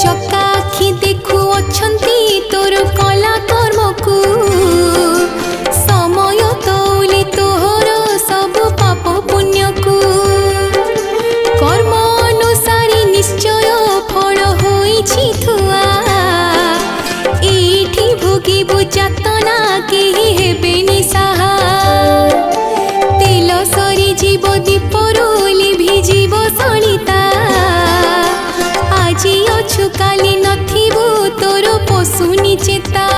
चकाखी देखु अछंती तोर कला कर्म को समय तौली तोहर सब पाप पुण्य को कर्म अनुसारी निश्चय फल होइछि थुआ एठी भोगिबु जातना केहि हेबेनि साहा तेल सरी जीव दीपरू लिभि जीव सलिता आजी अछु काली नथिबु तोर पशुनी चेता।